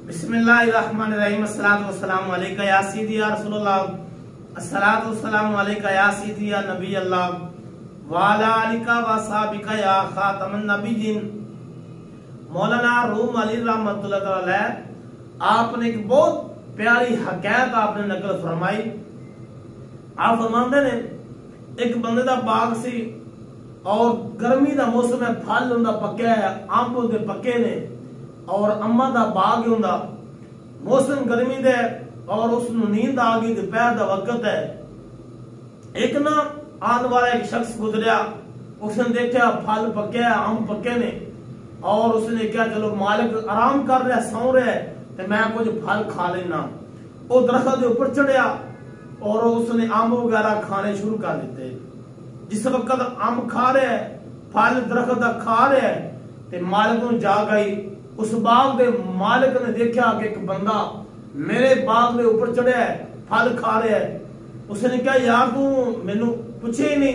बिस्मिल्लाहिर्रहमानिर्रहीम अस्सलातु वस्सलामु अलैका या सीदी या रसूलल्लाह अस्सलातु वस्सलामु अलैका या सीदी या नबी अल्लाह वाला अलिका व साबिका या खातमन नबीयीन। मौलाना रूम अली रहमतुल्लाह अलैह आपने एक बहुत प्यारी हकीकत आपने नकल फरमाई। आप फरमाते ने एक बंदे दा बाग सी और गर्मी दा मौसम है, फल उनदा पक्या है, अंब उनदे पक्के ने और अम्मा दा बाग हुंदा, मौसम गर्मी दे और उसनु नींद आ गई, दोपहर दा वक्त है। एक ना आने वाला एक शख्स गुजरिया, उसने देखा फल पक्के है, अंब पक्के ने और उसने क्या चलो मालिक आराम कर रहा है, सौ रहा है, तो मैं कुछ फल खा लेना। वो दरख्त के ऊपर चढ़िया और उसने अंब वगैरह खाने शुरू कर देते। जिस वक्त अंब खा रहे है, फल दरख्त का खा रहे है, तो मालिक को जाग आई। उस बाग के मालिक ने देखा कि एक बंदा मेरे बाग के ऊपर चढ़िया है, फल खा रहा है। उसने कहा यार तू मैनू पूछे ही नहीं,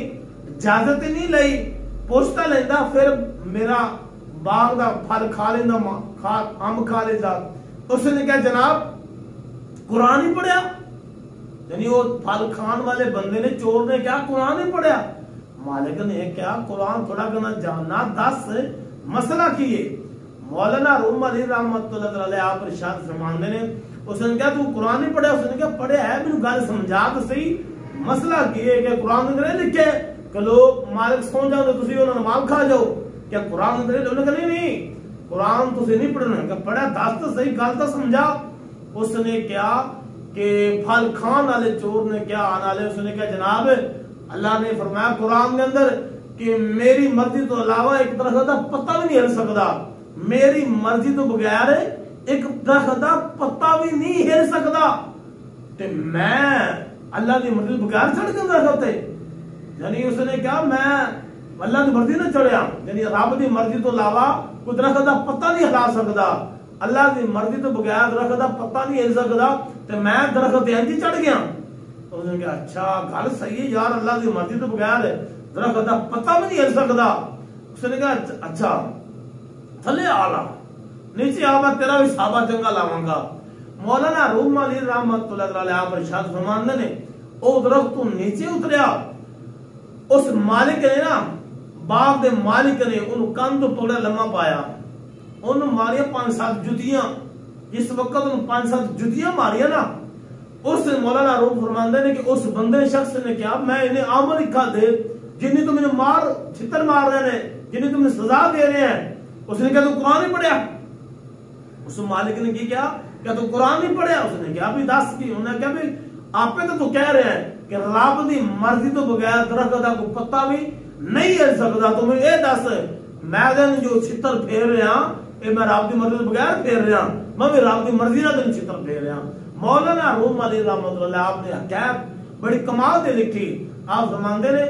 इजाजत ही नहीं ली, पूछता लेंदा फिर मेरा बाग का फल खा लेंदा, अंब खा लेंदा। उसने कहा जनाब कुरान ही पढ़िया, यानी वो फल खान वाले बंदे ने, चोर ने क्या कुरान ही पढ़िया? मालिक ने क्या कुरान थोड़ा गना जानना, दस मसला की है। मौलाना रूम अली रहमतुल्लाह अलैह आप इरशाद फरमाते ने, उसने क्या तू कुरान नहीं पढ़िया? उसने क्या पढ़िया है, मैंने गल समझा तो सही, मसला की है कि कुरान के अंदर लिखे कि लोग मालिक सो जाओ तो तुसी उन्होंने माल खा जाओ, क्या कुरान के अंदर? उन्होंने कहा नहीं कुरान तुसी नहीं पढ़ना। क्या पढ़ा? दस तो सही, गल तो समझा। उसने क्या कि फल खान वाले चोर ने क्या आने वाले, उसने क्या जनाब अल्लाह ने फरमाया कुरान के अंदर कि मेरी मर्जी तो अलावा एक तरह का पत्ता भी नहीं हिल सकता, मेरी मर्जी तो बगैर एक दरख्त का पत्ता भी नहीं हिल सकता, ते मैं अल्लाह की मर्जी बगैर चढ़ के दरख्त है। यानी उसने क्या मैं अल्लाह की मर्जी ना चढ़िया, यानी रब की मर्जी तो अलावा कोई दरख्त का पत्ता नहीं हिला सकता, अल्लाह की मर्जी तो बगैर दरख्त का पत्ता नहीं हिल सकता, ते मैं दरख्त इंज चढ़ गया। उसने कहा अच्छा गल सही है यार, अल्लाह की मर्जी तो बगैर दरख्त का पत्ता भी नहीं हिल सकता। उसने कहा अच्छा थले आला, नीचे आ, मैं तेरा भी साबा चंगा लावांगा। मौलाना रूम अली रहमतुल्लाह अलैह आप इरशाद फरमाते ने, ओ दरख्त तो नीचे उतरिया, उस मालिक ने ना, बाग दे मालिक ने उन कंध तो पकड़ा लम्मा पाया, उन मारिया 5-7 जुतियां। जिस वक्त उन 5-7 जुतियां मारिया ना, उस मौलाना रूम फरमाते ने कि उस बंदे शख्स ने क्या मैं इन्हें आमर लिखा दे जिन्हें तुम इन्हें मार छितर मार रहे हैं, जिन्हें तुम्हें सजा दे रहे हैं। उसने क्या तू कुरान नहीं पढ़िया? उस मालिक ने की क्या क्या तू कुरान नहीं पढ़िया? उसने क्या भी दस की, उन्हें क्या भी आपे तो कह रहे हैं कि रब की मर्जी तो बगैर दरख्त का कोई पत्ता भी नहीं हिल सकता, तुम्हें ये दस मैं जो छितर फेर रहा ये मैं रब की मर्जी तो बगैर फेर रहा, मैं भी रब की मर्जी ना तेन छितर फेर रहा। मौलाना रूम अली रहमतुल्लाह आपने हकीकत बड़ी कमाल दे लिखी। आप फरमाते ने